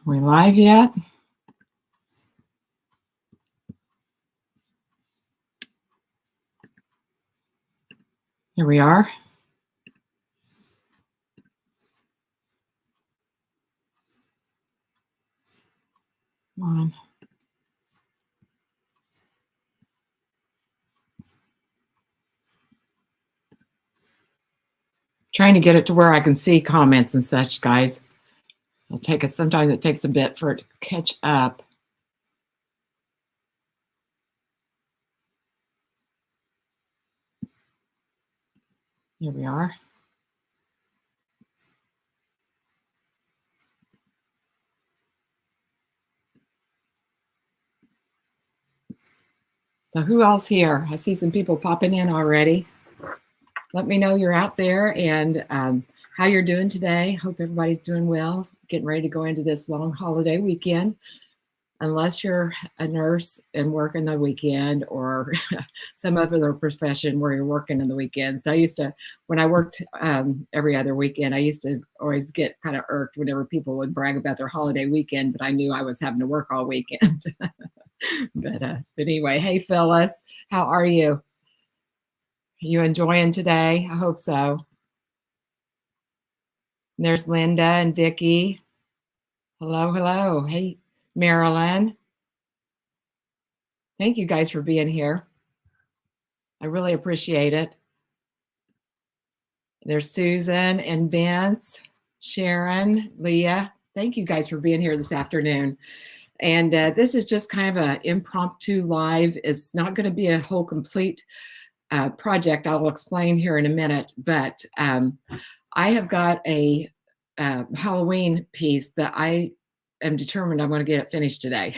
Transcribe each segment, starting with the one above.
Are we live yet? Here we are. Come on. Trying to get it to where I can see comments and such, guys. Sometimes it takes a bit for it to catch up. Here we are. So who else here? I see some people popping in already. Let me know you're out there and how you're doing today. Hope everybody's doing well. Getting ready to go into this long holiday weekend. Unless you're a nurse and working the weekend or some other profession where you're working in the weekend. So I used to, when I worked every other weekend, I used to always get kind of irked whenever people would brag about their holiday weekend, but I knew I was having to work all weekend. But anyway, hey Phyllis, how are you? Are you enjoying today? I hope so. And there's Linda and Vicki. Hello, hello. Hey, Marilyn. Thank you guys for being here. I really appreciate it. There's Susan and Vince, Sharon, Leah. Thank you guys for being here this afternoon. And this is just kind of an impromptu live. It's not going to be a whole complete project. I'll explain here in a minute. But I have got a Halloween piece that I am determined I'm going to get it finished today.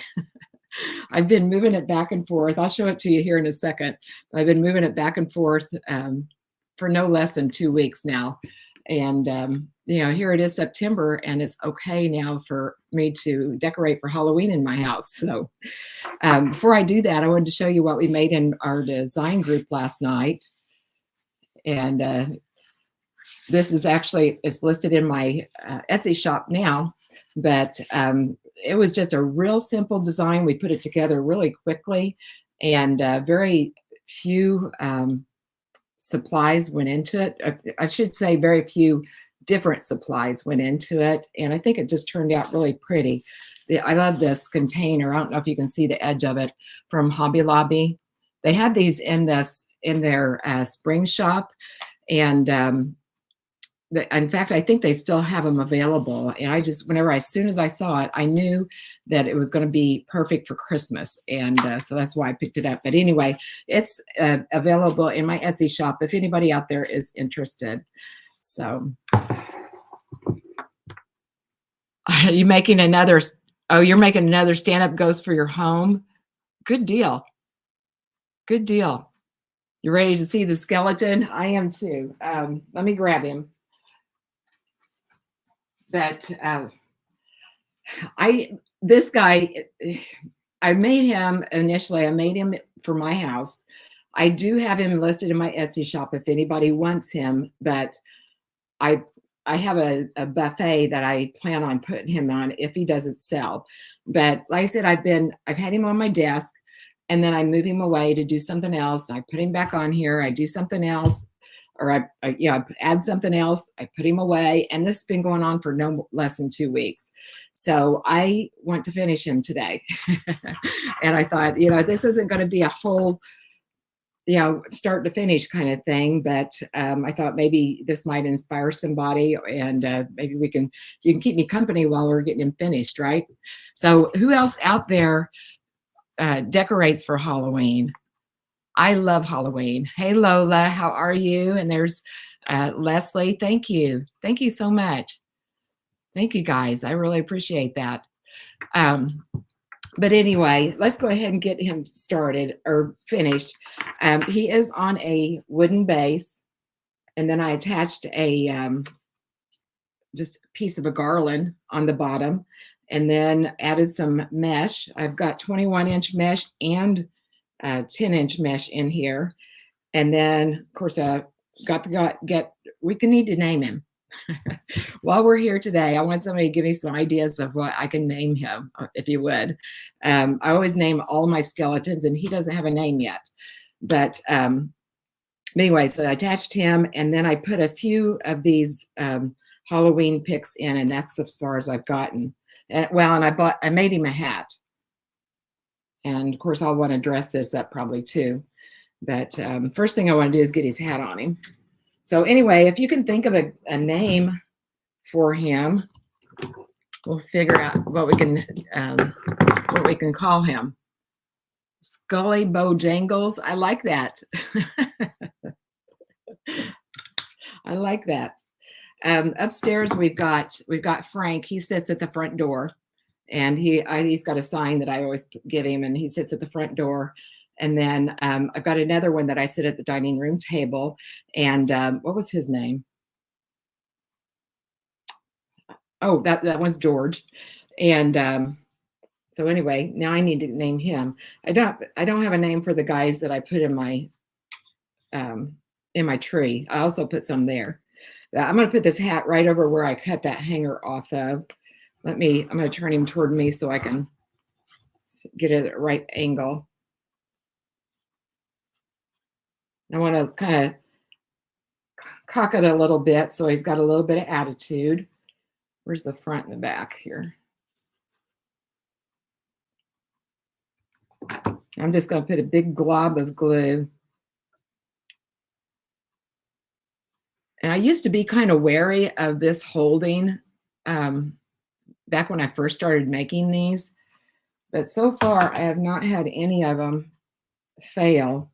I've been moving it back and forth. I'll show it to you here in a second. I've been moving it back and forth for no less than 2 weeks now. And, here it is September, and it's okay now for me to decorate for Halloween in my house. So before I do that, I wanted to show you what we made in our design group last night. And this is actually, it's listed in my Etsy shop now, but it was just a real simple design. We put it together really quickly, and very few supplies went into it. I should say very few different supplies went into it, and I think it just turned out really pretty. I love this container. I don't know if you can see the edge of it from Hobby Lobby. They had these in their spring shop, and in fact, I think they still have them available. And as soon as I saw it, I knew that it was going to be perfect for Christmas. And so that's why I picked it up. But anyway, it's available in my Etsy shop if anybody out there is interested. So you're making another stand-up ghost for your home? Good deal. Good deal. You ready to see the skeleton? I am too. Let me grab him. But this guy, I made him initially. I made him for my house. I do have him listed in my Etsy shop if anybody wants him. But I have a buffet that I plan on putting him on if he doesn't sell. But like I said, I've had him on my desk, and then I move him away to do something else. I put him back on here. I do something else. Or I add something else, I put him away, and this has been going on for no less than 2 weeks. So I want to finish him today. And I thought, this isn't going to be a whole, start to finish kind of thing, but I thought maybe this might inspire somebody, and maybe you can keep me company while we're getting him finished, right? So who else out there decorates for Halloween? I love Halloween. Hey, Lola, how are you? And there's Leslie. Thank you. Thank you so much. Thank you, guys. I really appreciate that. But anyway, let's go ahead and get him started or finished. He is on a wooden base, and then I attached just a piece of a garland on the bottom, and then added some mesh. I've got 21-inch mesh and 10-inch mesh in here. And then, of course, we need to name him. While we're here today, I want somebody to give me some ideas of what I can name him, if you would. I always name all my skeletons, and he doesn't have a name yet. But anyway, so I attached him, and then I put a few of these Halloween picks in, and that's as far as I've gotten. And I made him a hat. And of course, I'll want to dress this up probably too. But first thing I want to do is get his hat on him. So anyway, if you can think of a name for him, we'll figure out what we can call him. Scully Bojangles. I like that. I like that. Upstairs we've got Frank. He sits at the front door, and he's got a sign that I always give him, and he sits at the front door. And then I've got another one that I sit at the dining room table. And what was his name? Oh, that one's George. And so anyway, now I need to name him. I don't have a name for the guys that I put in my tree. I also put some there. I'm going to put this hat right over where I cut that hanger off of. I'm going to turn him toward me so I can get it at the right angle. I want to kind of cock it a little bit so he's got a little bit of attitude. Where's the front and the back here? I'm just going to put a big glob of glue. And I used to be kind of wary of this holding back when I first started making these. But so far, I have not had any of them fail.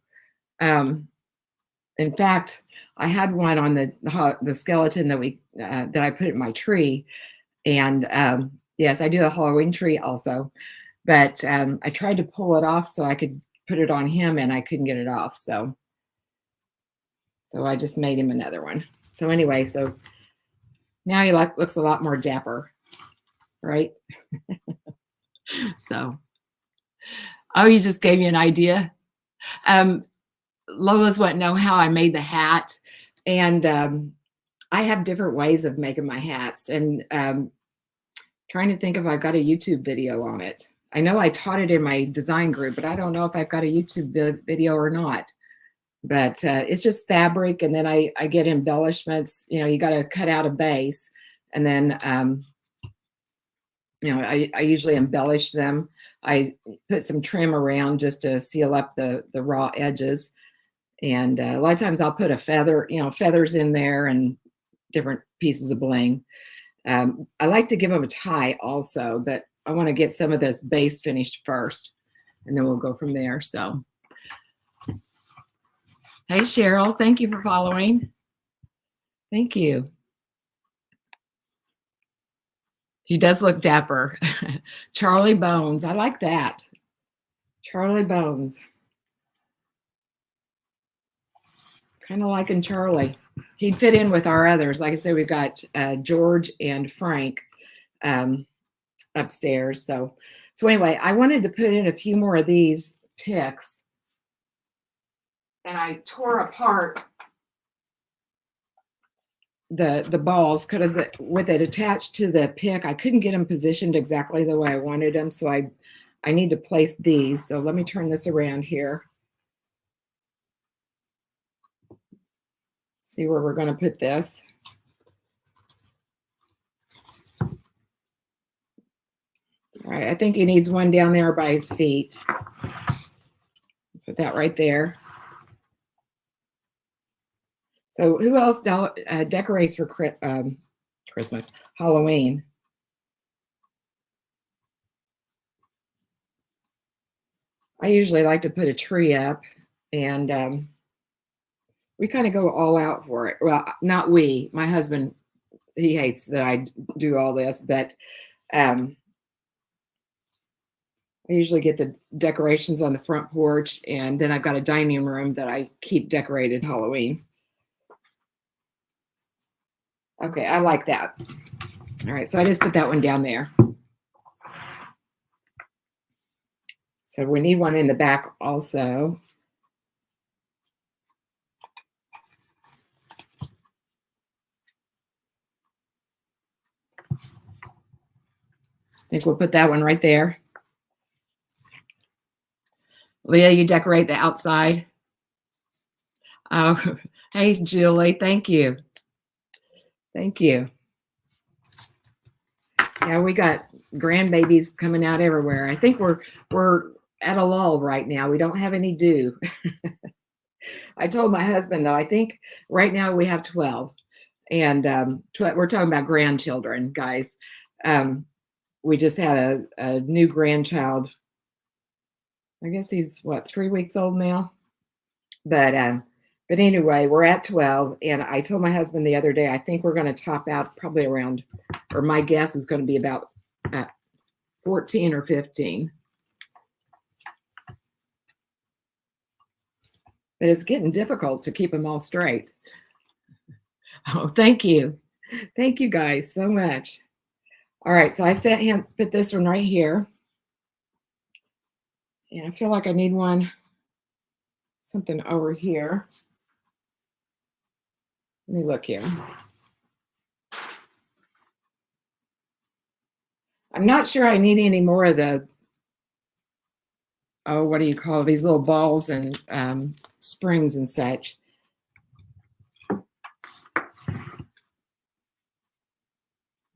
In fact, I had one on the skeleton that I put in my tree, and yes, I do a Halloween tree also. But I tried to pull it off so I could put it on him, and I couldn't get it off. So I just made him another one. So anyway, so now he looks a lot more dapper, right? So, oh, you just gave me an idea. Lola's wanting to know how I made the hat, and I have different ways of making my hats, and trying to think if I've got a YouTube video on it. I know I taught it in my design group, but I don't know if I've got a YouTube video or not. But it's just fabric, and then I get embellishments. You got to cut out a base, and then I usually embellish them. I put some trim around just to seal up the raw edges. And a lot of times I'll put a feather, feathers in there and different pieces of bling. I like to give them a tie also, but I want to get some of this base finished first, and then we'll go from there. So, hey, Cheryl, thank you for following. Thank you. He does look dapper. Charlie Bones. I like that. Charlie Bones. Kind of liking Charlie. He'd fit in with our others. Like I said, we've got George and Frank upstairs. So anyway, I wanted to put in a few more of these picks. And I tore apart the balls because with it attached to the pick, I couldn't get them positioned exactly the way I wanted them. So I need to place these. So let me turn this around here. See where we're going to put this. All right, I think he needs one down there by his feet. Put that right there. So who else decorates for Christmas, Halloween? I usually like to put a tree up, and we kind of go all out for it. Well, not we. My husband, he hates that I do all this, but I usually get the decorations on the front porch, and then I've got a dining room that I keep decorated Halloween. Okay, I like that. All right, so I just put that one down there. So we need one in the back also. think we'll put that one right there. Leah, you decorate the outside. Oh, hey, Julie, thank you. Thank you. Yeah, we got grandbabies coming out everywhere. I think we're at a lull right now. We don't have any due. I told my husband, though, I think right now we have 12. And we're talking about grandchildren, guys. We just had a new grandchild. I guess he's, what, 3 weeks old now? But anyway, we're at 12. And I told my husband the other day, I think we're going to top out probably around, or my guess is going to be about 14 or 15. But it's getting difficult to keep them all straight. Oh, thank you. Thank you guys so much. All right, so I set him, put this one right here. And I feel like I need something over here. Let me look here. I'm not sure I need any more of the, oh, what do you call these little balls and springs and such.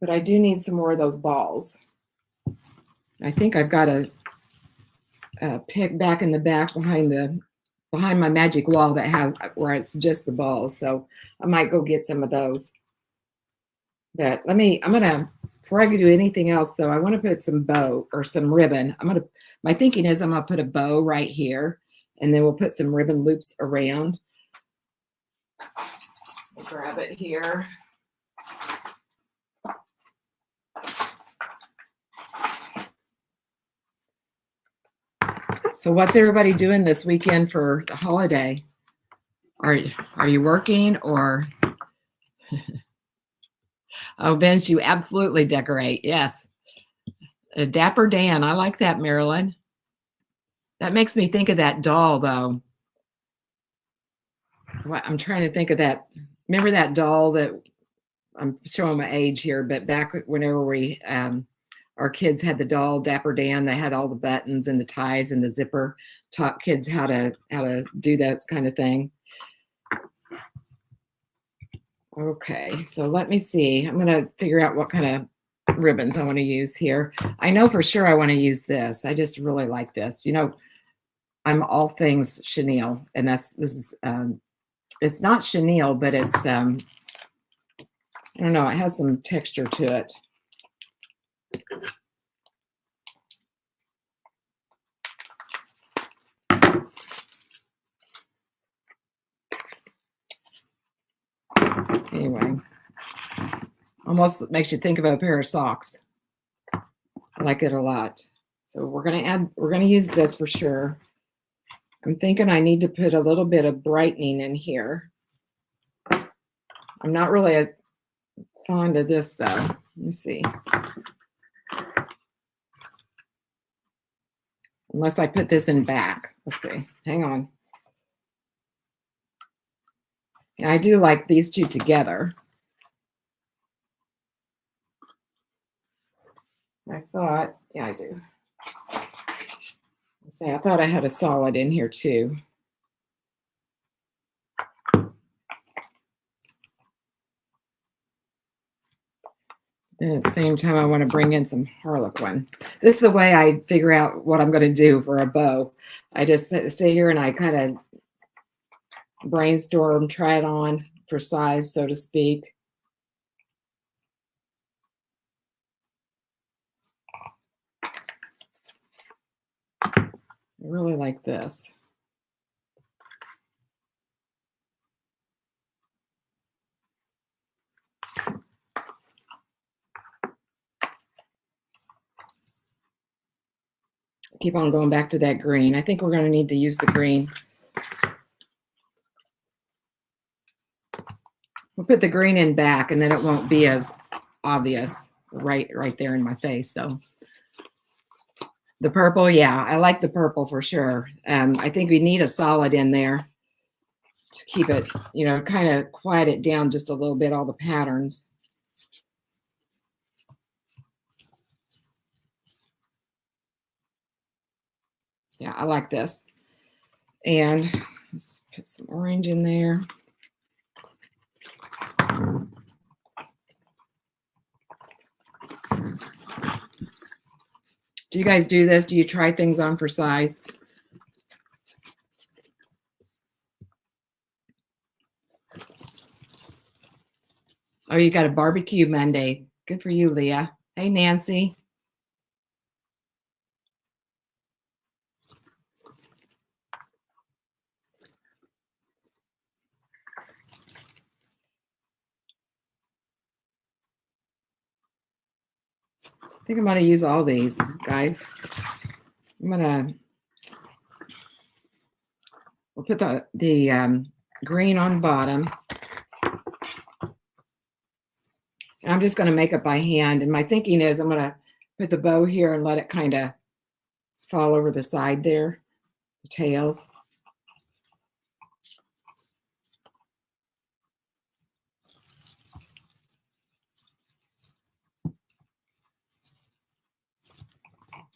But I do need some more of those balls. I think I've got a pick back in the back behind my magic wall that has where it's just the balls. So I might go get some of those. But before I can do anything else though, I want to put some bow or some ribbon. My thinking is I'm gonna put a bow right here and then we'll put some ribbon loops around. I'll grab it here. So what's everybody doing this weekend for the holiday? Are you working or? Oh, Vince, you absolutely decorate. Yes. Dapper Dan. I like that, Marilyn. That makes me think of that doll, though. I'm trying to think of that. Remember that doll that I'm showing my age here, but back whenever our kids had the doll Dapper Dan, they had all the buttons and the ties and the zipper, taught kids how to do that kind of thing. Okay, so let me see. I'm gonna figure out what kind of ribbons I want to use here. I know for sure I want to use this. I just really like this. You know, I'm all things chenille, and this is it's not chenille, but it's I don't know, it has some texture to it. Anyway, almost makes you think of a pair of socks. I like it a lot. So we're gonna use this for sure. I'm thinking I need to put a little bit of brightening in here. I'm not really fond of this though. Let me see. Unless I put this in back. Let's see. Hang on. And I do like these two together. I thought, yeah, I do. Let's see, I thought I had a solid in here too. And at the same time, I want to bring in some Harley Quinn. This is the way I figure out what I'm going to do for a bow. I just sit here and I kind of brainstorm, try it on for size, so to speak. I really like this. Keep on going back to that green. I think we're going to need to use the green. We'll put the green in back and then it won't be as obvious right there in my face. So the purple, yeah, I like the purple for sure. I think we need a solid in there to keep it, you know, kind of quiet it down just a little bit, all the patterns. Yeah, I like this. And let's put some orange in there. Do you guys do this? Do you try things on for size? Oh, you got a barbecue Monday. Good for you, Leah. Hey, Nancy. I think I'm going to use all these, guys. We'll put the green on bottom. And I'm just going to make it by hand. And my thinking is I'm going to put the bow here and let it kind of fall over the side there, the tails.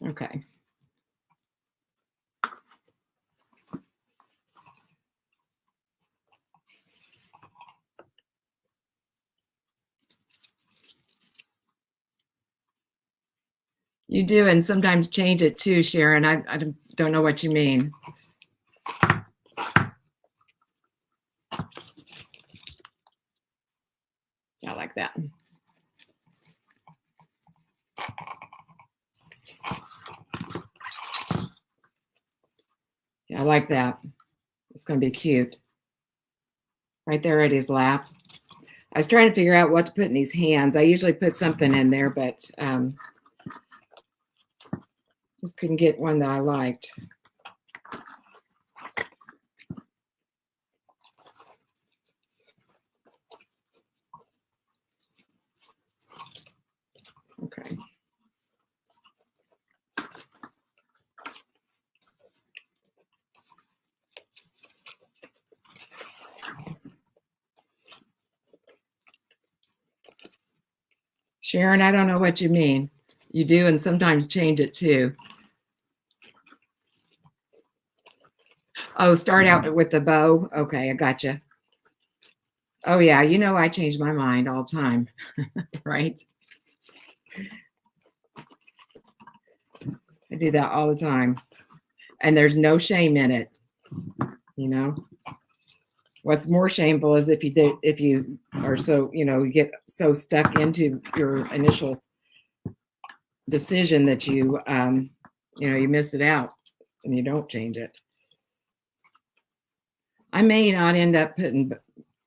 Okay. You do, and sometimes change it too, Sharon. I don't know what you mean. Yeah, I like that. Yeah, I like that. It's going to be cute. Right there at his lap. I was trying to figure out what to put in his hands. I usually put something in there, but just couldn't get one that I liked. Okay. Sharon, I don't know what you mean. You do, and sometimes change it too. Oh, start out with the bow. Okay, I gotcha. Oh yeah, you know I change my mind all the time, right? I do that all the time. And there's no shame in it, you know. What's more shameful is if you are so, you get so stuck into your initial decision that you miss it out and you don't change it. I may not end up putting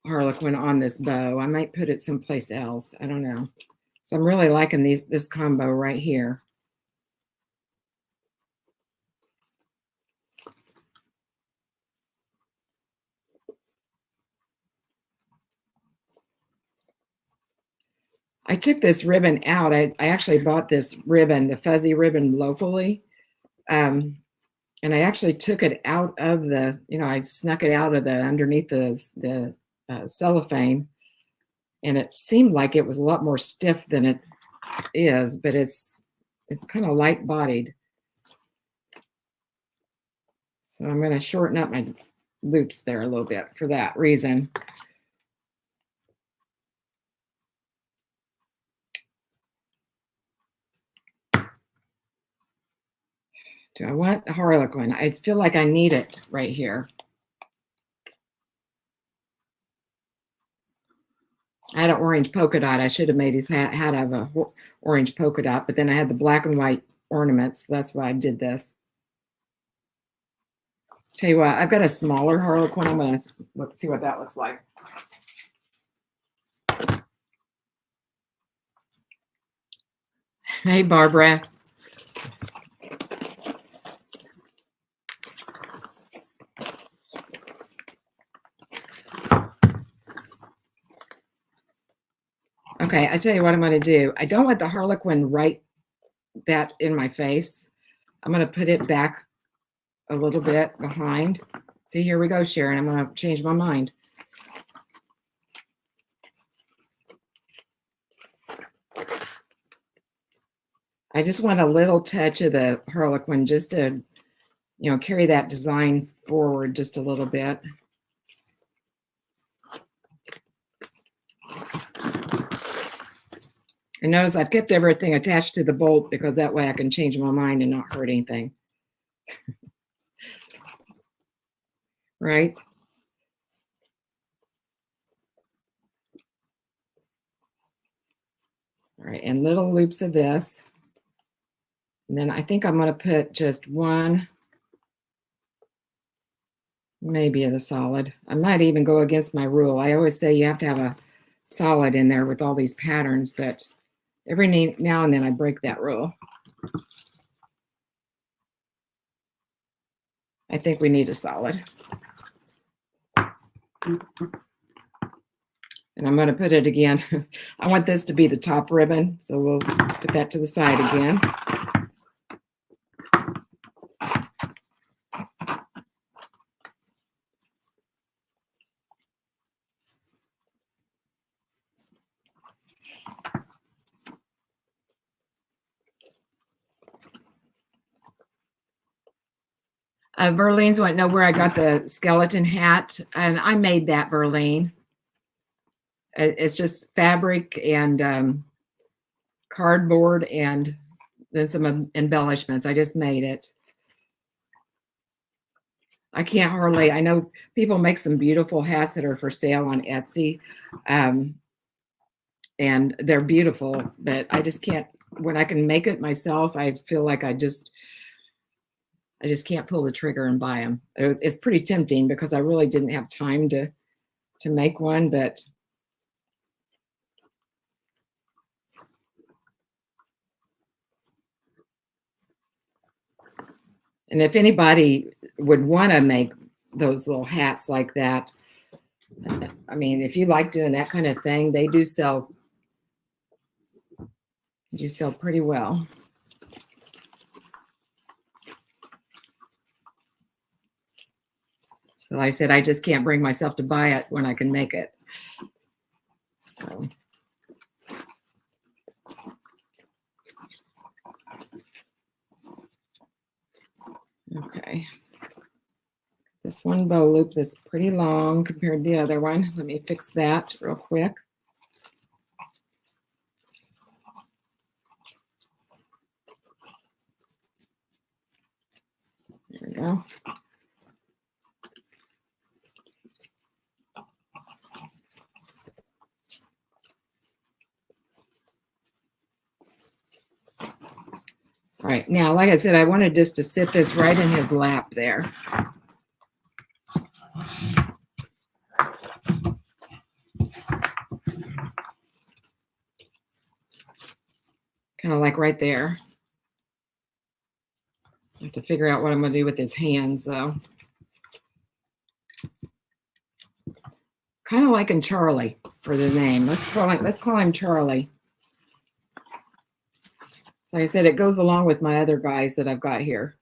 Harlequin on this bow. I might put it someplace else. I don't know. So I'm really liking this combo right here. I took this ribbon out. I actually bought this ribbon, the fuzzy ribbon, locally. And I actually took it out of I snuck it out of the underneath the cellophane, and it seemed like it was a lot more stiff than it is, but it's kind of light bodied. So I'm going to shorten up my loops there a little bit for that reason. Do I want the Harlequin? I feel like I need it right here. I had an orange polka dot. I should have made his hat out of a orange polka dot, but then I had the black and white ornaments. So that's why I did this. Tell you what, I've got a smaller Harlequin. I'm going to see what that looks like. Hey, Barbara. Okay, I tell you what I'm going to do. I don't want the Harlequin right that in my face. I'm going to put it back a little bit behind. See, here we go, Sharon. I'm going to change my mind. I just want a little touch of the Harlequin just to carry that design forward just a little bit. And notice I've kept everything attached to the bolt because that way I can change my mind and not hurt anything. Right? All right, and little loops of this. And then I think I'm going to put just one, maybe of the solid. I might even go against my rule. I always say you have to have a solid in there with all these patterns, but every now and then I break that rule. I think we need a solid. And I'm going to put it again. I want this to be the top ribbon, so we'll put that to the side again. Verlene's want to know where I got the skeleton hat, and I made that, Verlene. It's just fabric and cardboard and then some embellishments. I just made it. I can't hardly, I know people make some beautiful hats that are for sale on Etsy, and they're beautiful, but I just can't, when I can make it myself, I feel like I just can't pull the trigger and buy them. It's pretty tempting because I really didn't have time to make one, but and if anybody would want to make those little hats like that, I mean, if you like doing that kind of thing, they do sell pretty well. Like I said, I just can't bring myself to buy it when I can make it. So. Okay. This one bow loop that's pretty long compared to the other one. Let me fix that real quick. There we go. All right, now, like I said, I wanted just to sit this right in his lap there. Kind of like right there. I have to figure out what I'm going to do with his hands, though. Kind of like in Charlie for the name. Let's call him Charlie. So like I said, it goes along with my other guys that I've got here.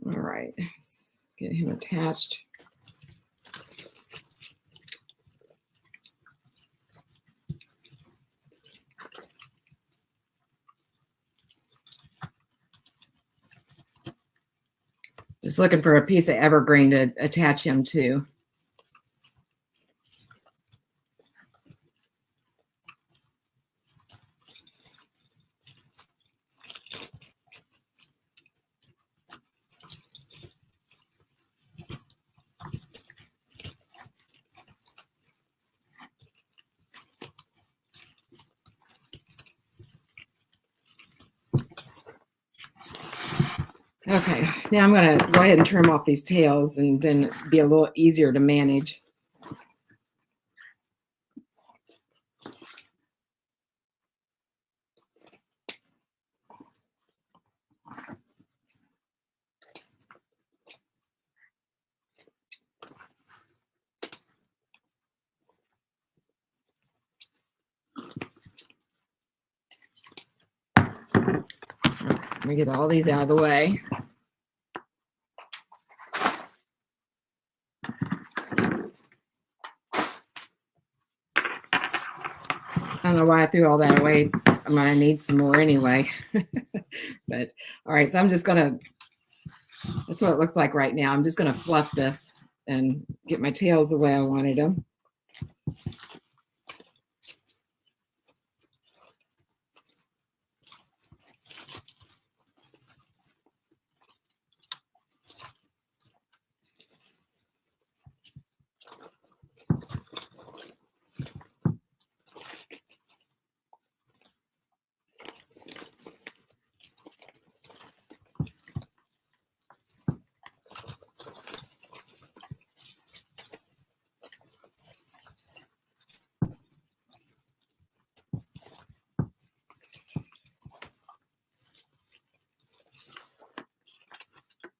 All right, let's get him attached. Just looking for a piece of evergreen to attach him to. Okay, now I'm going to go ahead and trim off these tails and then be a little easier to manage. Let me get all these out of the way. I don't know why I threw all that away. I'm gonna need some more anyway. But all right, so I'm just gonna, that's what it looks like right now. I'm just gonna fluff this and get my tails the way I wanted them.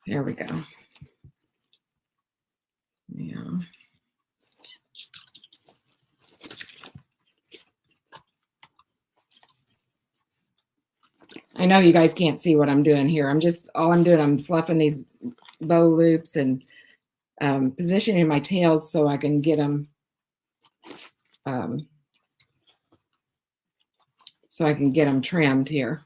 There we go. Yeah. I know you guys can't see what I'm doing here. I'm fluffing these bow loops and positioning my tails so I can get them, trimmed here.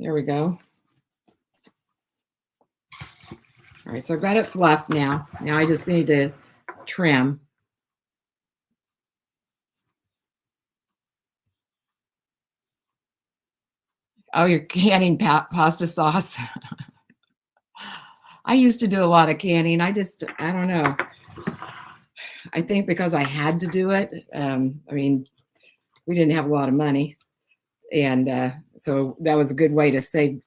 There we go. All right, so I've got it fluffed now. Now I just need to trim. Oh, you're canning pasta sauce. I used to do a lot of canning. I don't know. I think because I had to do it. I mean, we didn't have a lot of money. And so that was a good way to save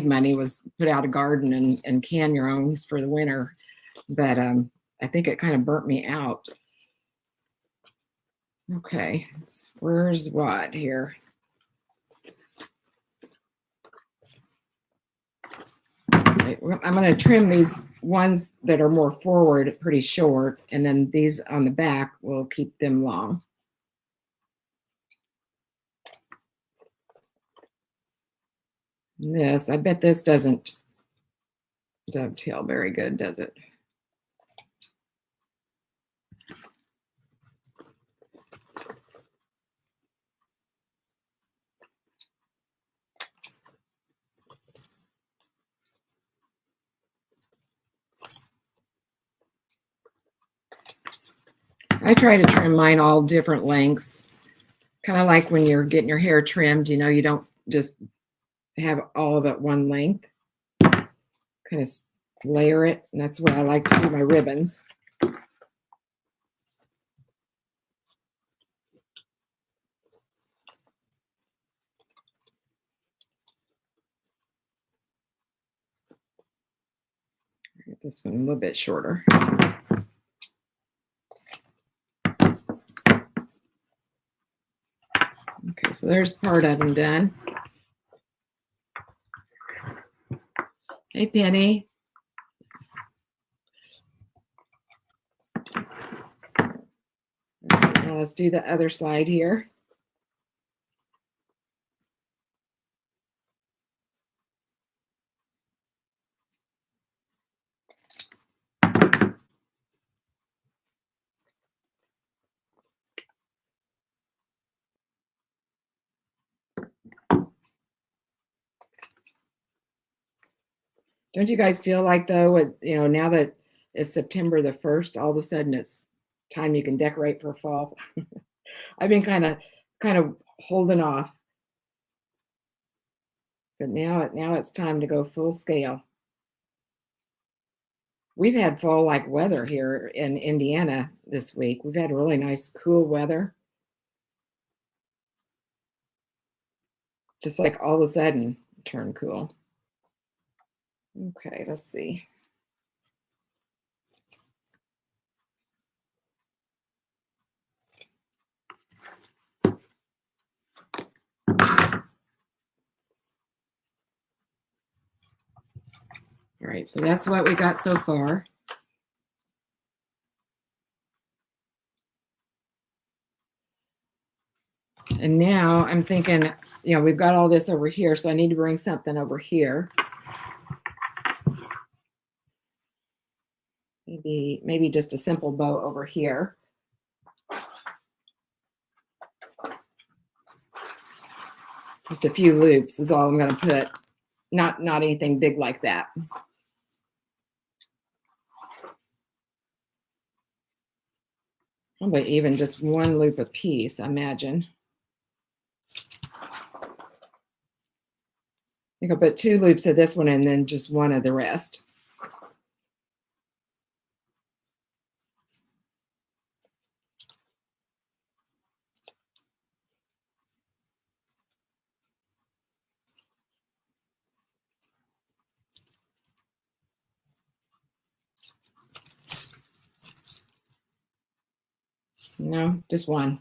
money, was put out a garden and can your own for the winter. But I think it kind of burnt me out. Okay, where's what here? Right, I'm going to trim these ones that are more forward pretty short, and then these on the back will keep them long. This, I bet this doesn't dovetail very good, does it? I try to trim mine all different lengths, kind of like when you're getting your hair trimmed, you don't just have all of it one length. Kind of layer it, and that's what I like to do my ribbons. Get this one a little bit shorter. Okay, so there's part of them done. Hey, Penny. Right, now let's do the other side here. Don't you guys feel like, though, now that it's September the 1st, all of a sudden it's time you can decorate for fall? I've been kind of holding off, but now it's time to go full scale. We've had fall-like weather here in Indiana this week. We've had really nice, cool weather. Just like all of a sudden turn cool. Okay, let's see. All All right, so that's what we got so far. And now I'm thinking, we've got all this over here, so I need to bring something over here. Maybe just a simple bow over here. Just a few loops is all I'm going to put. Not anything big like that. Probably even just one loop a piece, I imagine. I think I'll put 2 loops of this one and then just one of the rest. No, just one.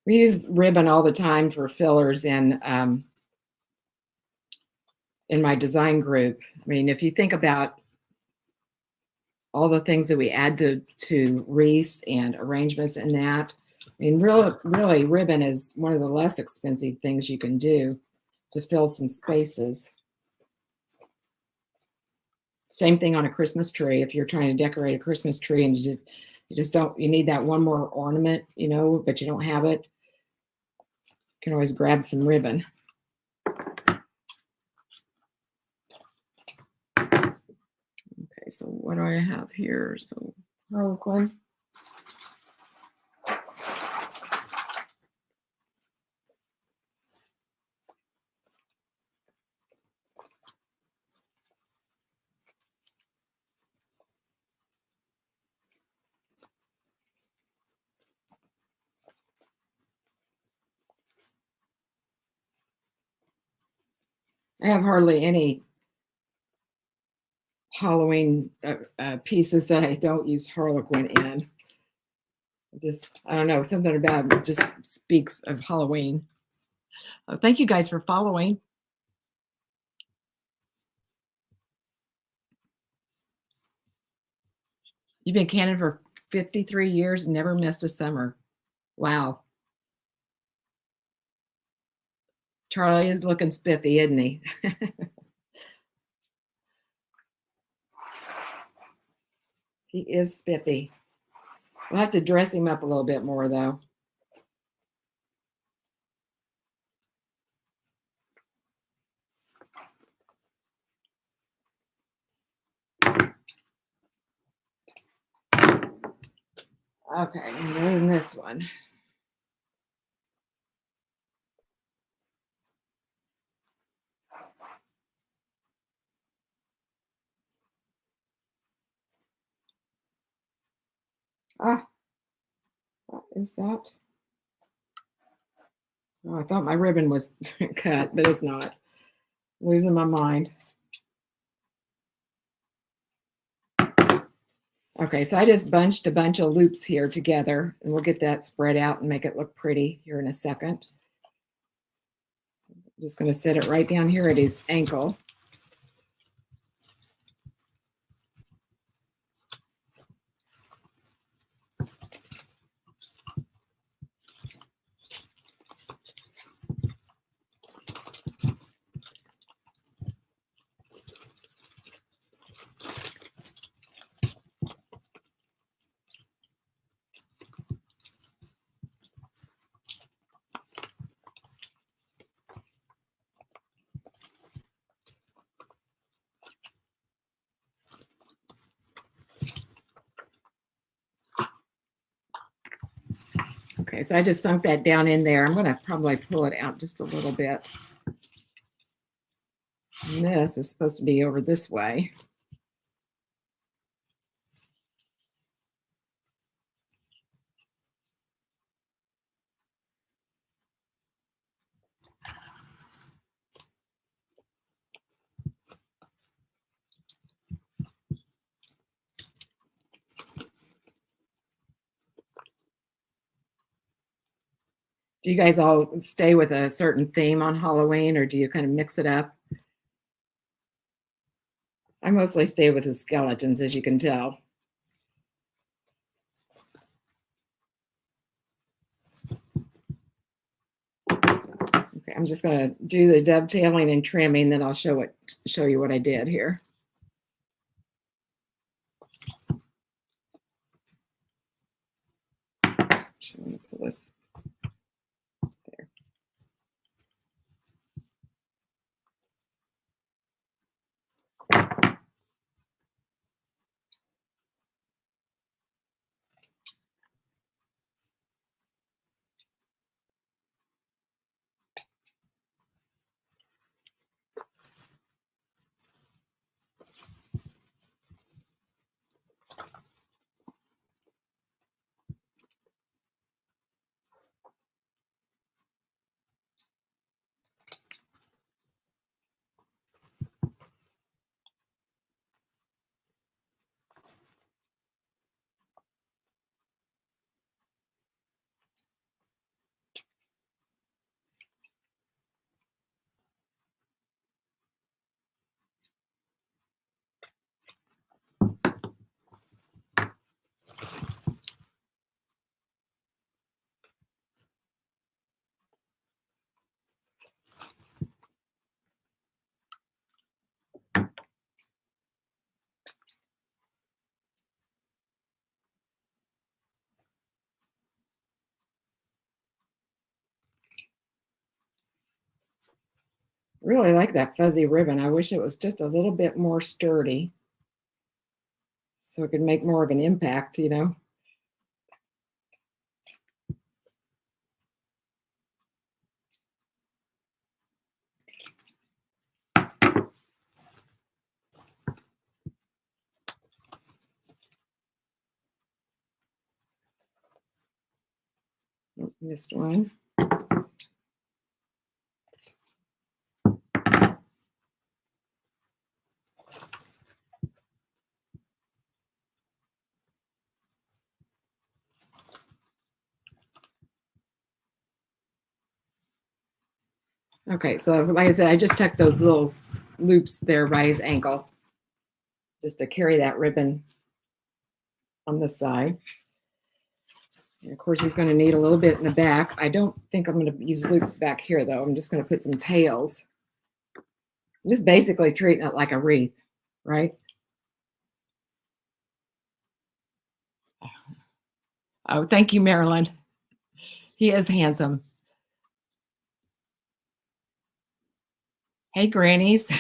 We use ribbon all the time for fillers in my design group. I mean, if you think about all the things that we add to wreaths and arrangements in that, I mean, really, ribbon is one of the less expensive things you can do to fill some spaces. Same thing on a Christmas tree. If you're trying to decorate a Christmas tree and you need that one more ornament, but you don't have it, you can always grab some ribbon. Okay, so what do I have here? So Harley Quinn. I have hardly any Halloween pieces that I don't use Harlequin in. I don't know, something about it just speaks of Halloween. Thank you guys for following. You've been canon for 53 years, never missed a summer. Wow. Charlie is looking spiffy, isn't he? He is spiffy. We'll have to dress him up a little bit more, though. Okay, and then this one. Ah, what is that? Oh, I thought my ribbon was cut, but it's not. Losing my mind. Okay, so I just bunched a bunch of loops here together, and we'll get that spread out and make it look pretty here in a second. I'm just going to set it right down here at his ankle. Okay, so I just sunk that down in there. I'm going to probably pull it out just a little bit. And this is supposed to be over this way. Do you guys all stay with a certain theme on Halloween, or do you kind of mix it up? I mostly stay with the skeletons, as you can tell. Okay, I'm just going to do the dovetailing and trimming, then I'll show you what I did here. I'm going to pull this there. Really like that fuzzy ribbon. I wish it was just a little bit more sturdy so it could make more of an impact, you know. Oh, missed one. Okay, so like I said, I just tucked those little loops there by his ankle just to carry that ribbon on this side. And of course, he's going to need a little bit in the back. I don't think I'm going to use loops back here, though. I'm just going to put some tails. I'm just basically treating it like a wreath, right? Oh, thank you, Marilyn. He is handsome. Hey, grannies.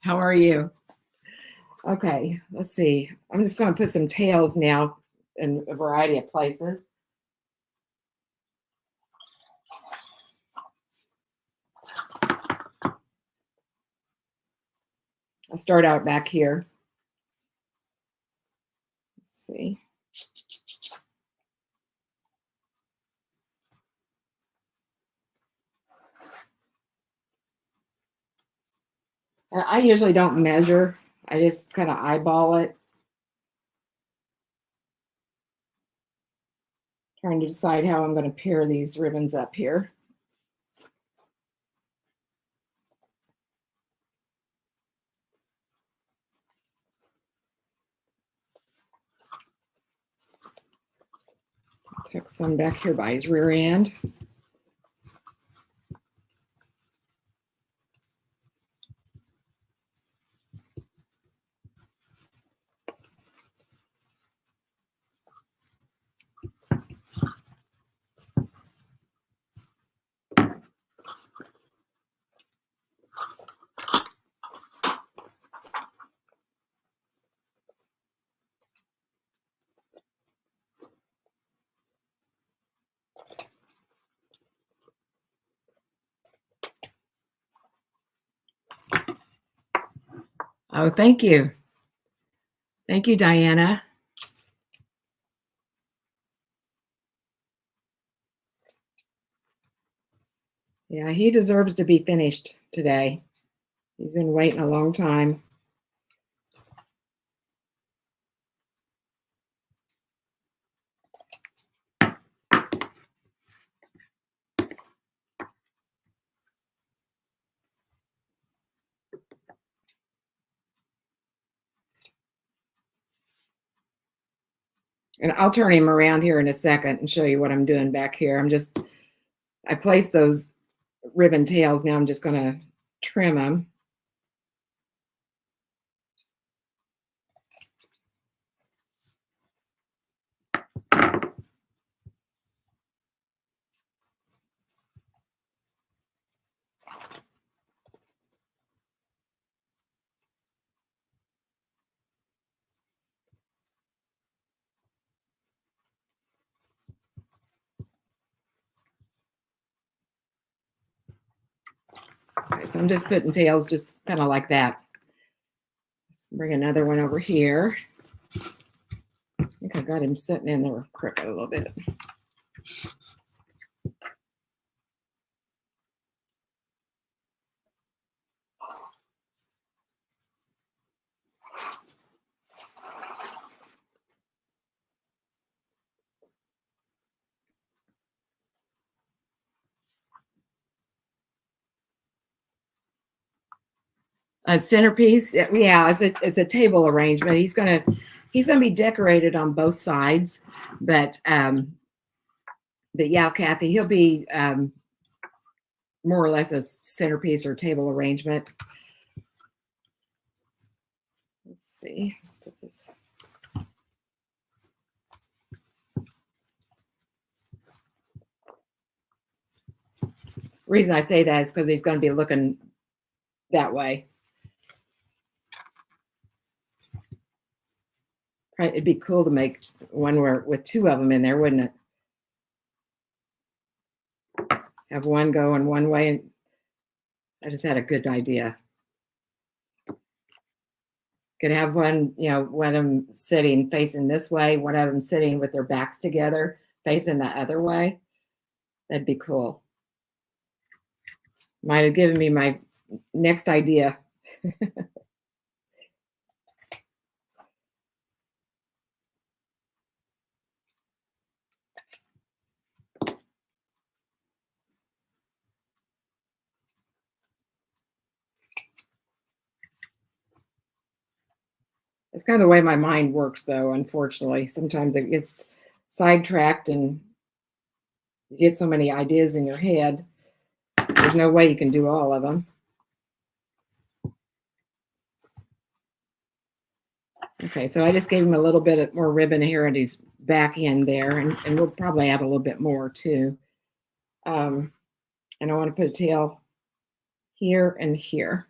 How are you? Okay, let's see. I'm just going to put some tails now in a variety of places. I'll start out back here. Let's see. And I usually don't measure. I just kind of eyeball it. Trying to decide how I'm going to pair these ribbons up here. Tuck some back here by his rear end. Oh, thank you. Thank you, Diana. Yeah, he deserves to be finished today. He's been waiting a long time. And I'll turn him around here in a second and show you what I'm doing back here. I placed those ribbon tails. Now I'm just going to trim them. Okay, so I'm just putting tails just kind of like that. Let's bring another one over here. I think I got him sitting in there crooked a little bit. A centerpiece, yeah, it's a table arrangement. He's gonna be decorated on both sides, but yeah, Kathy, he'll be more or less a centerpiece or table arrangement. Let's see. Let's put this. The reason I say that is because he's going to be looking that way. Probably, it'd be cool to make one with two of them in there, wouldn't it? Have one going one way, and I just had a good idea. Could have one, one of them sitting facing this way, one of them sitting with their backs together, facing the other way. That'd be cool. Might have given me my next idea. It's kind of the way my mind works, though, unfortunately. Sometimes it gets sidetracked and you get so many ideas in your head. There's no way you can do all of them. Okay, so I just gave him a little bit more ribbon here at his back end there, and we'll probably add a little bit more too. And I want to put a tail here and here.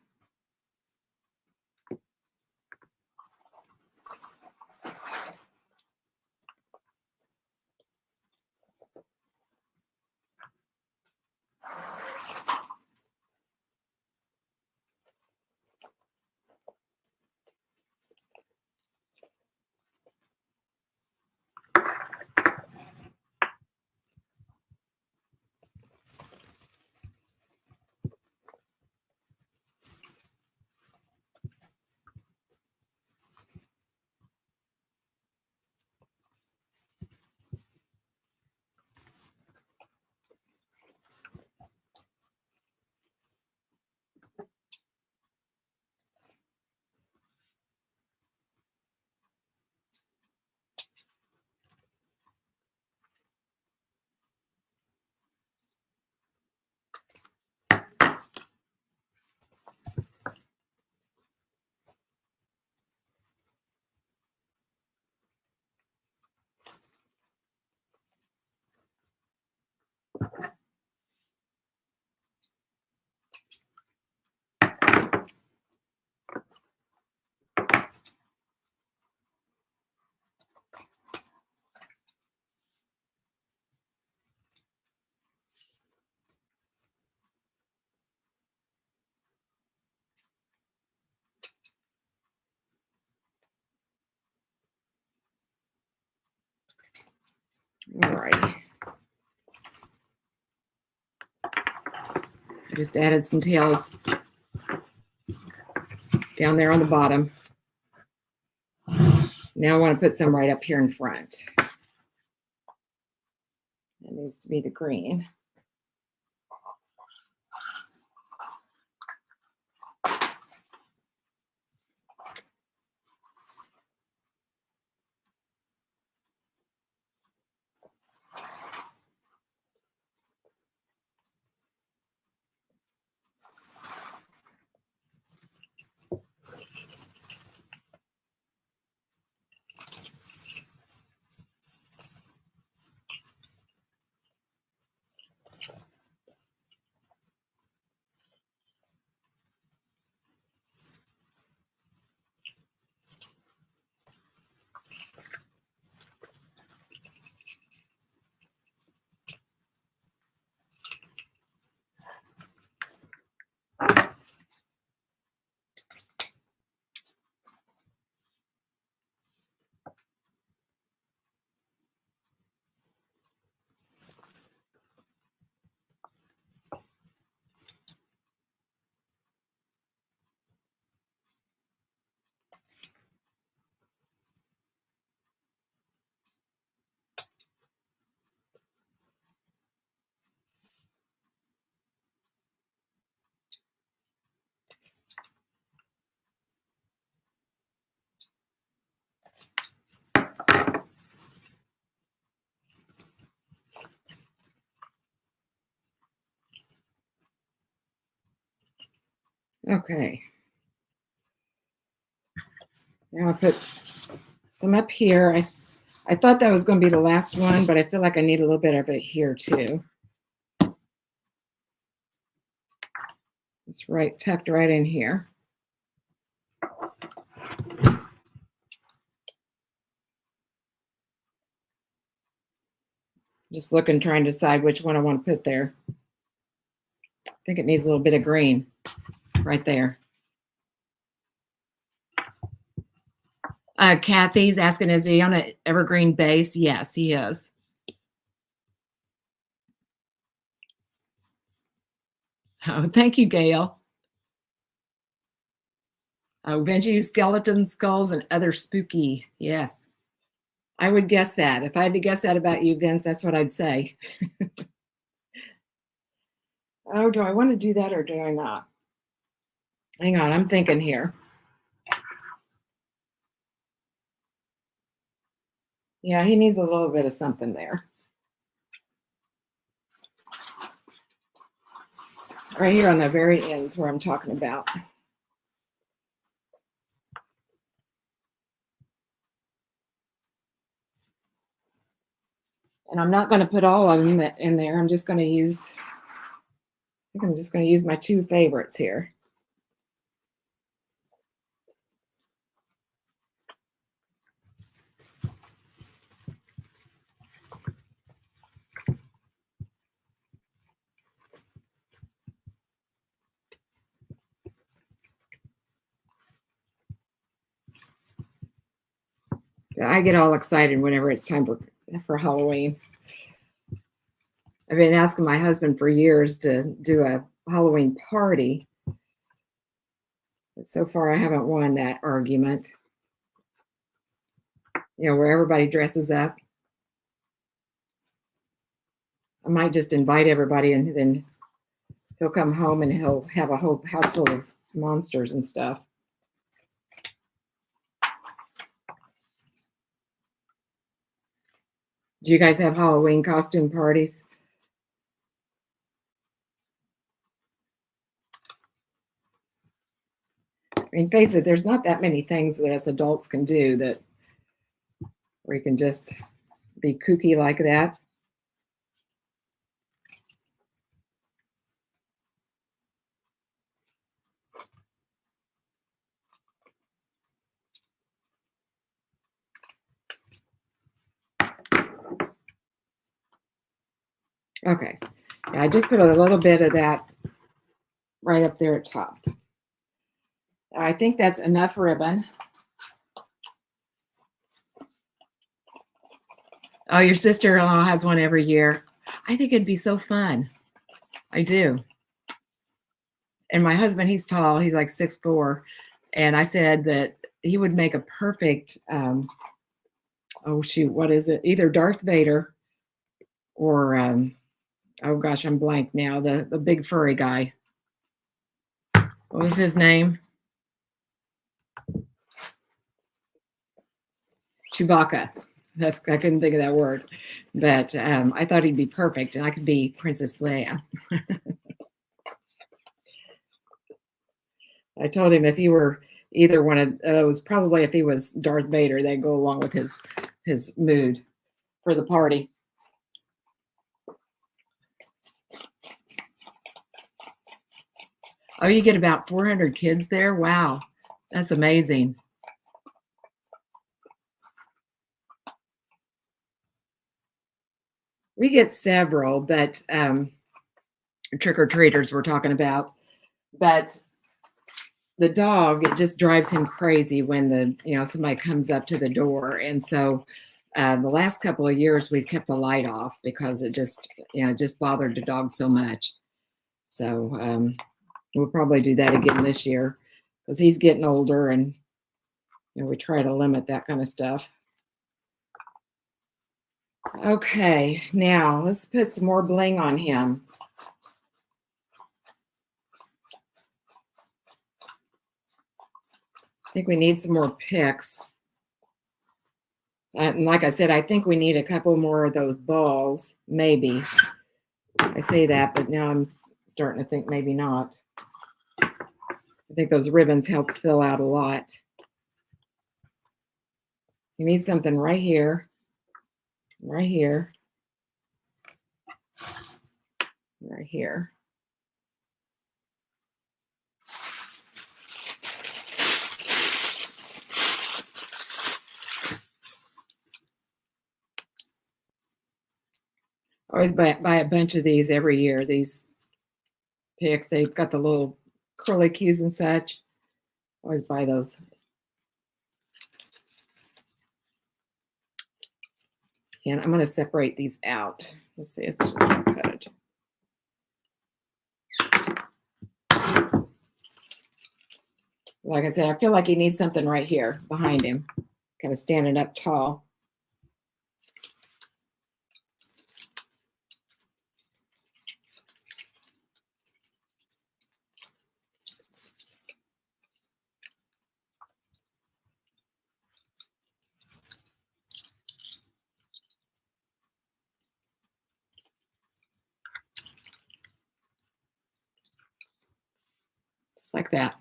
All right. I just added some tails down there on the bottom. Now I want to put some right up here in front. That needs to be the green. Okay. Now I'll put some up here. I thought that was going to be the last one, but I feel like I need a little bit of it here too. It's tucked right in here. Just looking, trying to decide which one I want to put there. I think it needs a little bit of green right there. Kathy's asking, is he on an evergreen base? Yes, he is. Oh, thank you, Gail. Oh, Vinci skeleton skulls and other spooky. Yes, I would guess that. If I had to guess that about you, Vince, that's what I'd say. Oh, do I want to do that or do I not? Hang on, I'm thinking here. Yeah, he needs a little bit of something there. Right here on the very ends where I'm talking about. And I'm not going to put all of them in there. I'm just going to use, I think I'm just going to use my two favorites here. I get all excited whenever it's time for Halloween. I've been asking my husband for years to do a Halloween party. But so far, I haven't won that argument. You know, where everybody dresses up. I might just invite everybody and then he'll come home and he'll have a whole house full of monsters and stuff. Do you guys have Halloween costume parties? I mean, face it, there's not that many things that us adults can do that where you can just be kooky like that. Okay, yeah, I just put a little bit of that right up there at top. I think that's enough ribbon. Oh, your sister-in-law has one every year. I think it'd be so fun. I do. And my husband, he's tall. He's like 6'4". And I said that he would make a perfect, oh, shoot, what is it? Either Darth Vader or, oh, gosh, I'm blank now. The big furry guy. What was his name? Chewbacca. I couldn't think of that word. But I thought he'd be perfect, and I could be Princess Leia. I told him if he were either one of those, probably if he was Darth Vader, they'd go along with his mood for the party. Oh, you get about 400 kids there? Wow, that's amazing. We get several, but trick-or-treaters we're talking about. But the dog, it just drives him crazy when somebody comes up to the door. And so the last couple of years we've kept the light off because it just bothered the dog so much. So we'll probably do that again this year because he's getting older and we try to limit that kind of stuff. Okay, now let's put some more bling on him. I think we need some more picks. And like I said, I think we need a couple more of those balls, maybe. I say that, but now I'm starting to think maybe not. I think those ribbons help fill out a lot. You need something right here, right here, right here. I always buy a bunch of these every year. These picks, they've got the little curly cues and such. I always buy those. And I'm going to separate these out. Let's see, it's just cut. Like I said, I feel like he needs something right here behind him, kind of standing up tall. Just like that.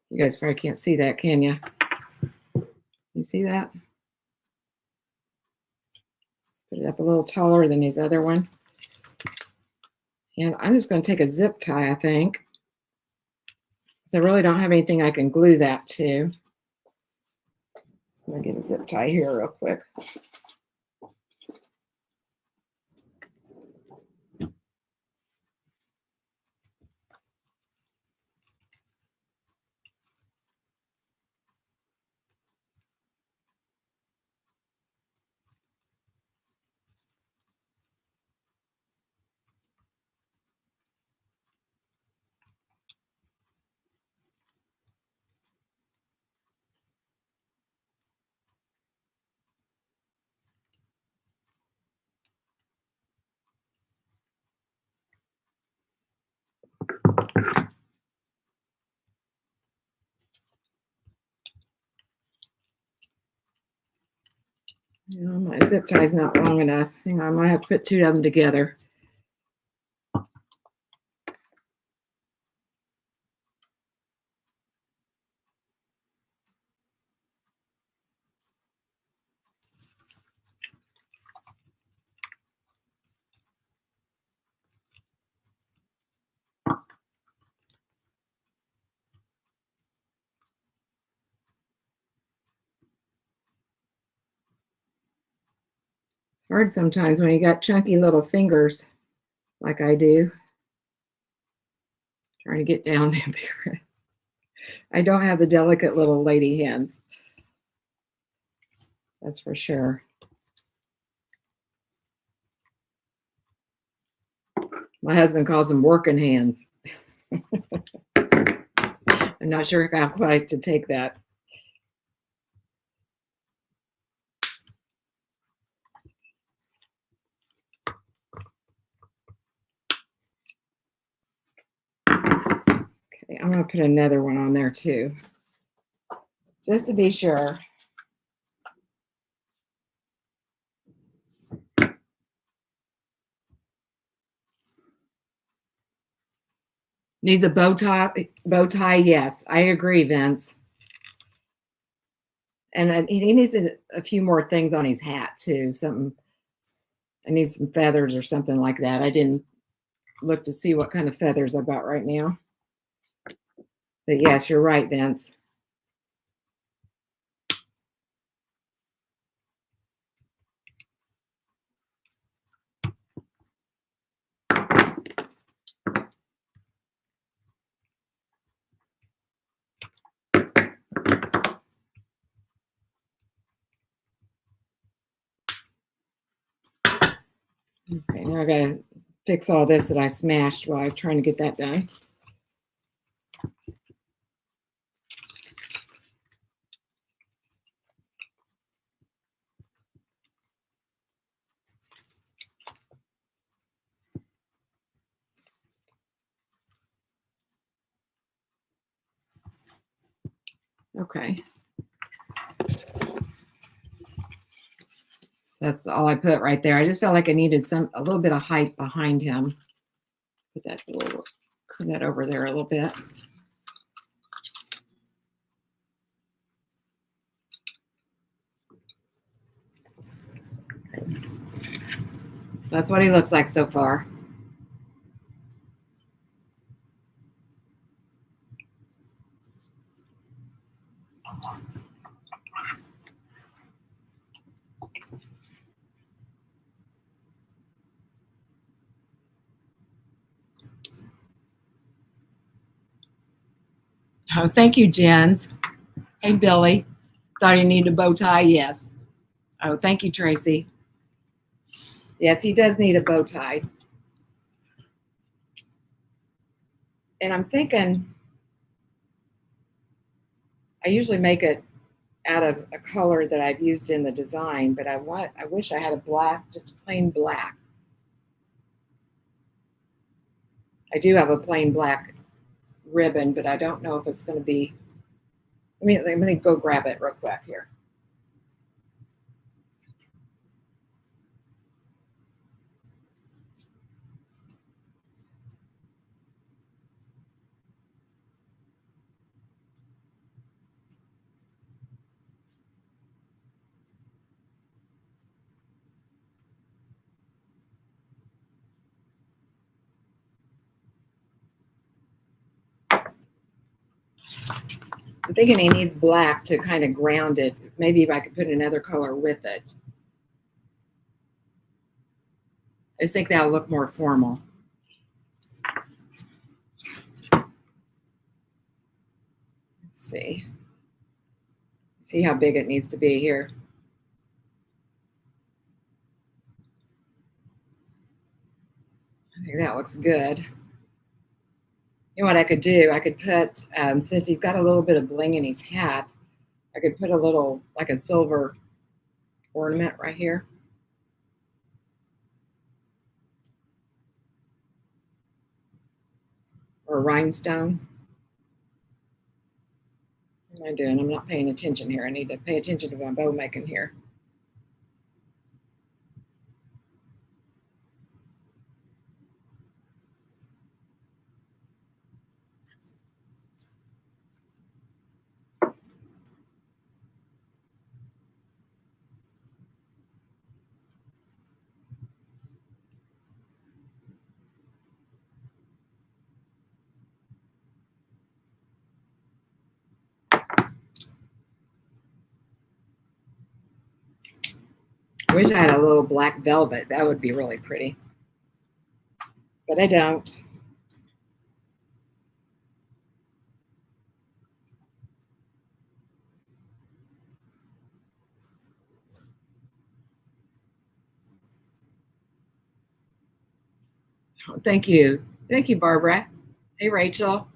You guys probably can't see that, can you? You see that? Let's put it up a little taller than his other one. And I'm just going to take a zip tie, I think. So I really don't have anything I can glue that to. So I'm going to get a zip tie here real quick. You know, my zip tie is not long enough. Hang on, I might have to put two of them together. Hard sometimes when you got chunky little fingers like I do. Trying to get down there. I don't have the delicate little lady hands. That's for sure. My husband calls them working hands. I'm not sure how quite to take that. Okay, I'm going to put another one on there too, just to be sure. Needs a bow tie. Bow tie, yes, I agree, Vince. And he needs a few more things on his hat too. Something. I need some feathers or something like that. I didn't look to see what kind of feathers I've got right now. But yes, you're right, Vince. Okay, now I gotta fix all this that I smashed while I was trying to get that done. Okay. That's all I put right there. I just felt like I needed a little bit of height behind him. Put that over there a little bit. That's what he looks like so far. Oh, thank you, Jens. Hey, Billy. Thought he needed a bow tie? Yes. Oh, thank you, Tracy. Yes, he does need a bow tie. And I'm thinking, I usually make it out of a color that I've used in the design, but I wish I had a black, just a plain black. I do have a plain black ribbon, but I don't know if it's going to be, let me go grab it real quick here. I'm thinking he needs black to kind of ground it. Maybe if I could put another color with it. I just think that'll look more formal. Let's see. See how big it needs to be here. I think that looks good. You know what I could do? I could put, since he's got a little bit of bling in his hat, I could put a little, like a silver ornament right here. Or a rhinestone. What am I doing? I'm not paying attention here. I need to pay attention to my bow making here. I wish I had a little black velvet. That would be really pretty. But I don't. Oh, thank you. Thank you, Barbara. Hey, Rachel.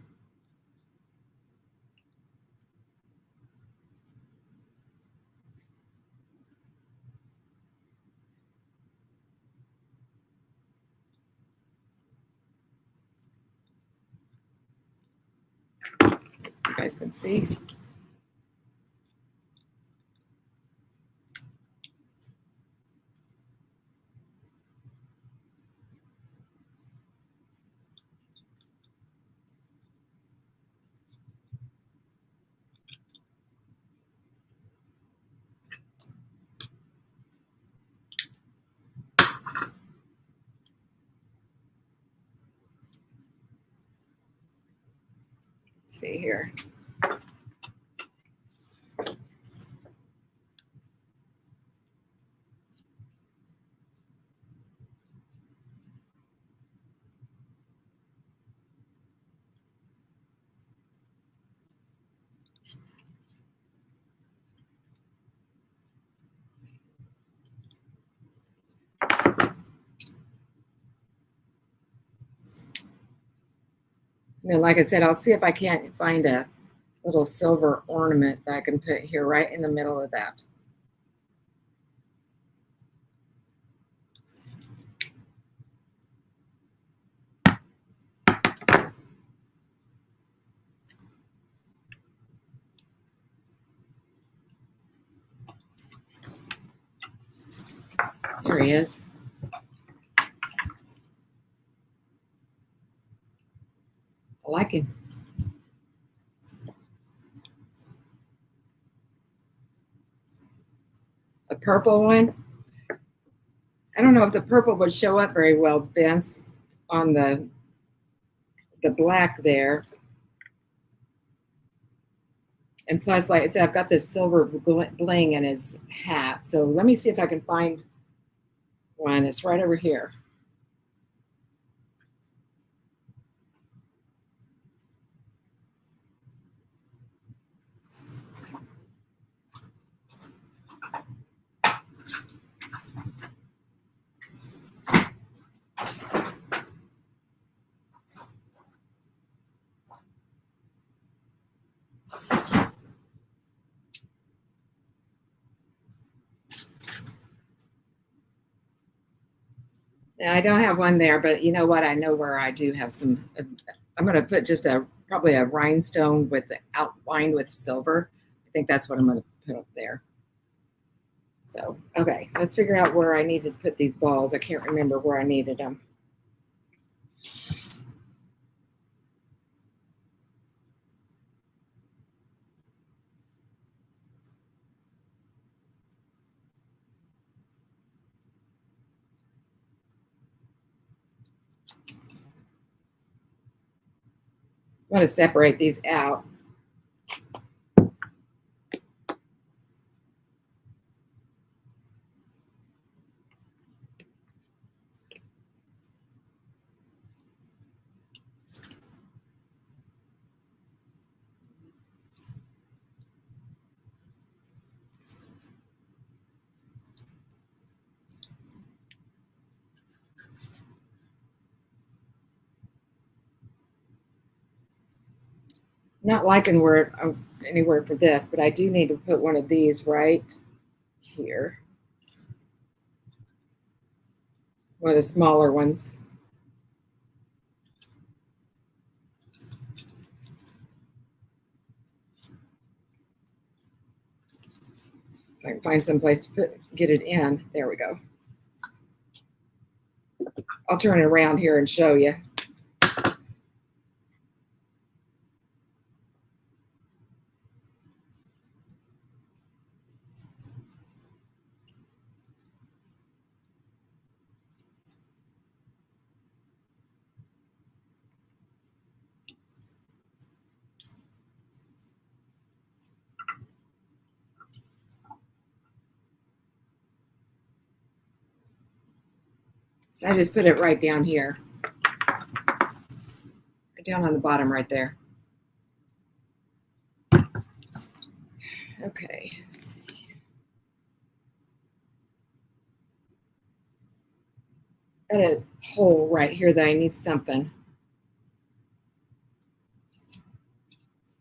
You guys can see. Let's see here. And then, like I said, I'll see if I can't find a little silver ornament that I can put here right in the middle of that. Here he is. I like him. A purple one. I don't know if the purple would show up very well, Vince, on the black there. And plus, like I said, I've got this silver bling in his hat. So let me see if I can find one. It's right over here. Now, I don't have one there, but you know what? I know where I do have some. I'm going to put just probably a rhinestone with the outlined with silver. I think that's what I'm going to put up there. So, okay, let's figure out where I need to put these balls. I can't remember where I needed them. I'm going to separate these out. Not liking where anywhere for this, but I do need to put one of these right here. One of the smaller ones. If I can find some place to get it in. There we go. I'll turn it around here and show you. So I just put it right down here. Right down on the bottom right there. Okay, let's see. Got a hole right here that I need something.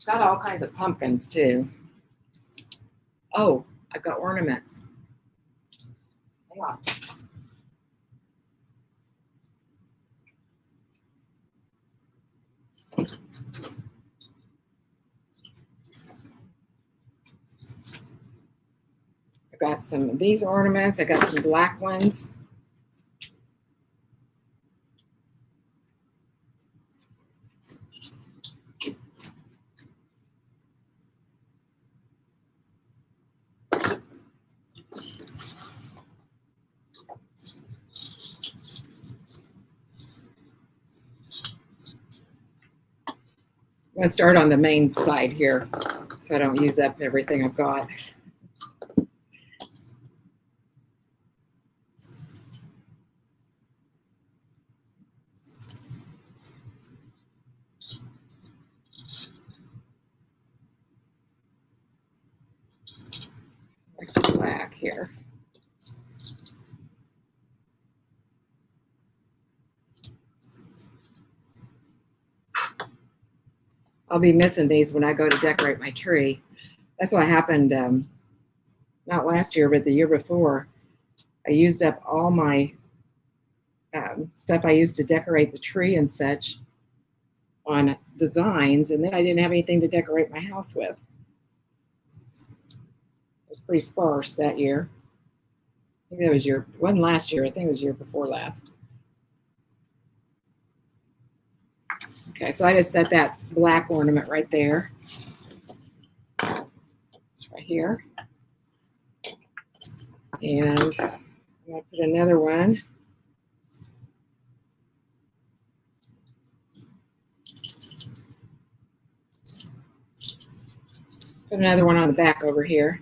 Got all kinds of pumpkins too. Oh, I've got ornaments. Hang on. I got some of these ornaments. I got some black ones. I'm going to start on the main side here so I don't use up everything I've got. Black here. I'll be missing these when I go to decorate my tree. That's what happened not last year, but the year before. I used up all my stuff I used to decorate the tree and such on designs, and then I didn't have anything to decorate my house with. It was pretty sparse that year. I think that was wasn't last year, I think it was year before last. Okay, so I just set that black ornament right there. It's right here. And I'm going to put another one. Put another one on the back over here.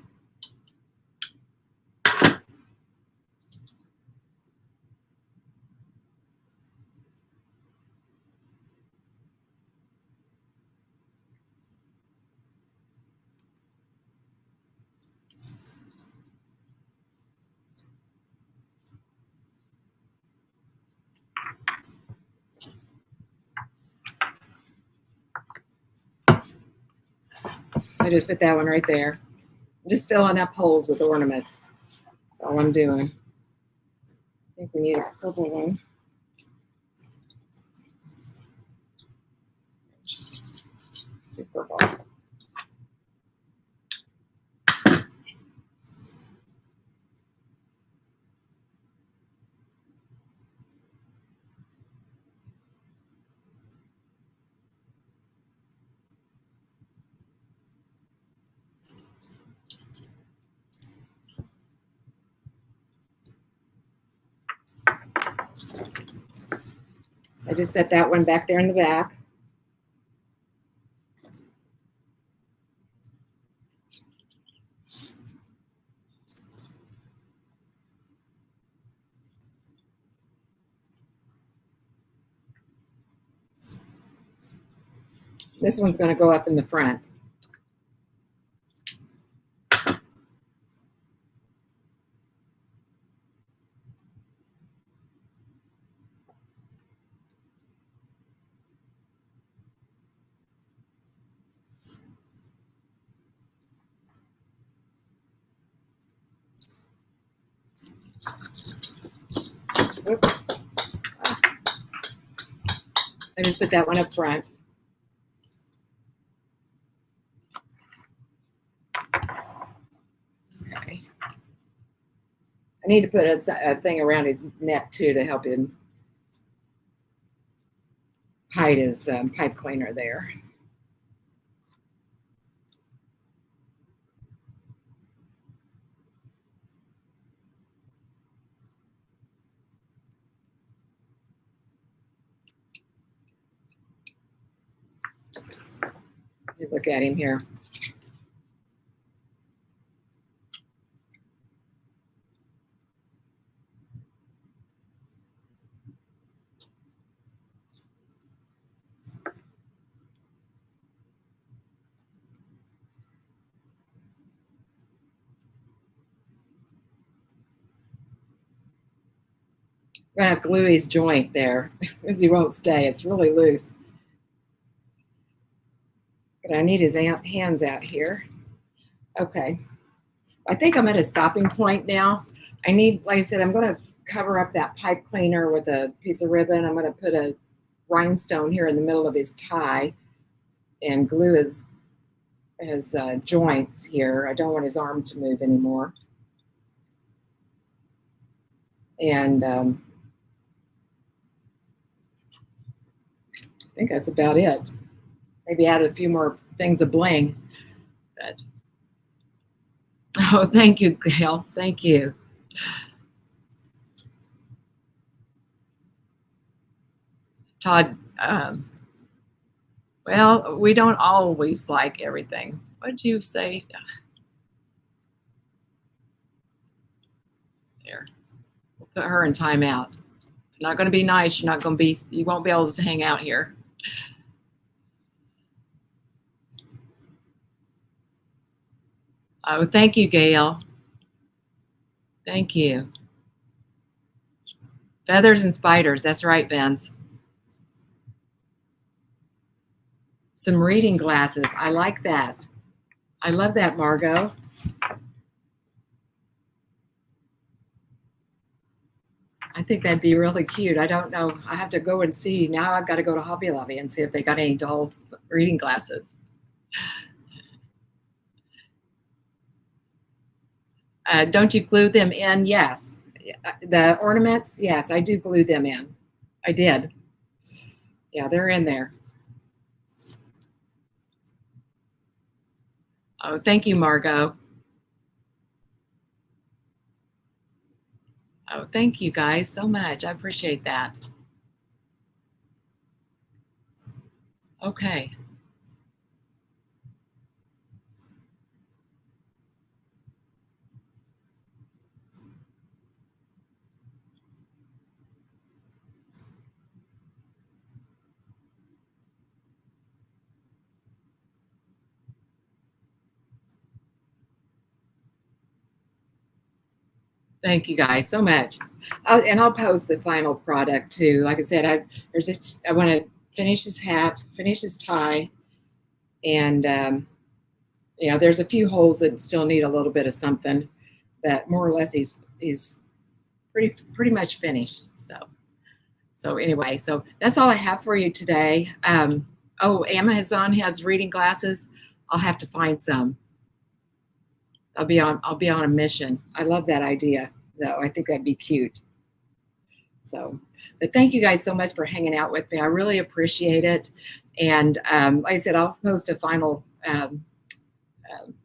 I just put that one right there. Just filling up holes with ornaments. That's all I'm doing. I think we need a purple one. Let's do purple. I just set that one back there in the back. This one's going to go up in the front. Oops. I just put that one up front. Okay. I need to put a thing around his neck too to help him hide his pipe cleaner there. Look at him here. We're gonna have to glue his joint there because he won't stay. It's really loose. But I need his hands out here. Okay. I think I'm at a stopping point now. I need, like I said, I'm going to cover up that pipe cleaner with a piece of ribbon. I'm going to put a rhinestone here in the middle of his tie and glue his joints here. I don't want his arm to move anymore. And I think that's about it. Maybe add a few more things of bling. But oh, thank you, Gail. Thank you. Todd, well, we don't always like everything. What'd you say? There. We'll put her in timeout. You're not going to be nice. You won't be able to hang out here. Oh, thank you, Gail. Thank you. Feathers and spiders. That's right, Vince. Some reading glasses. I like that. I love that, Margot. I think that'd be really cute. I don't know. I have to go and see. Now I've got to go to Hobby Lobby and see if they got any dull reading glasses. Don't you glue them in? Yes. The ornaments, yes, I do glue them in. I did. Yeah, they're in there. Oh, thank you, Margot. Oh, thank you guys so much. I appreciate that. Okay. Thank you guys so much. And I'll post the final product too. Like I said, I want to finish his hat, finish his tie, and there's a few holes that still need a little bit of something, but more or less he's pretty much finished. So anyway, so that's all I have for you today. Oh, Amazon has reading glasses. I'll have to find some. I'll be on a mission. I love that idea though. I think that'd be cute. So, but thank you guys so much for hanging out with me. I really appreciate it. And like I said, I'll post a final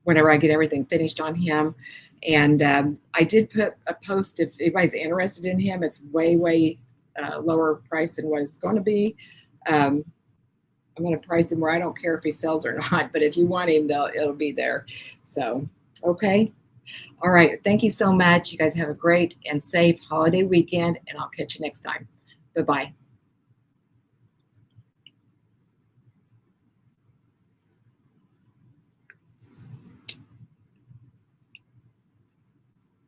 whenever I get everything finished on him. And I did put a post if anybody's interested in him. It's way lower price than what it's going to be. I'm going to price him where I don't care if he sells or not. But if you want him, it'll be there. So, okay. All right. Thank you so much. You guys have a great and safe holiday weekend, and I'll catch you next time. Bye-bye.